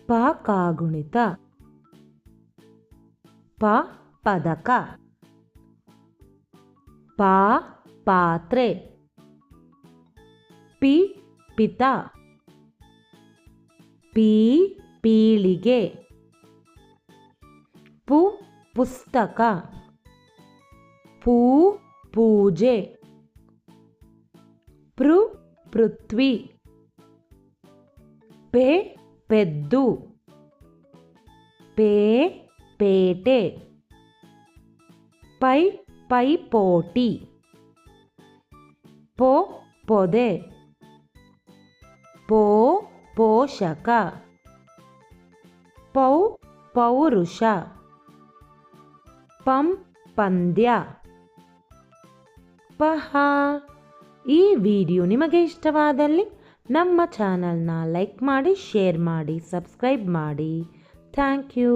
ಪ ಕಾಗುಣಿತ. ಪ ಪದಕ. ಪ ಪಾತ್ರೆ. ಪಿ ಪಿತ. ಪಿ ಪೀಳಿಗೆ. ಪು ಪುಸ್ತಕ. ಪೂ ಪೂಜೆ. ಪೃ ಪೃಥ್ವಿ. ಪೆ ಪೆದ್ದು. ಪೇ ಪೇಟೆ. ಪೈ ಪೈಪೋಟಿ. ಪೊ ಪೊದೆ. ಪೋ ಪೋಷಕ. ಪೌ ಪೌರುಷ. ಪಂ ಪಂದ್ಯ. ಪಹ. ಈ ವಿಡಿಯೋ ನಿಮಗೆ ಇಷ್ಟವಾದಲ್ಲಿ ನಮ್ಮ ಚಾನಲ್ನ ಲೈಕ್ ಮಾಡಿ, ಶೇರ್ ಮಾಡಿ, ಸಬ್ಸ್ಕ್ರೈಬ್ ಮಾಡಿ. Thank you.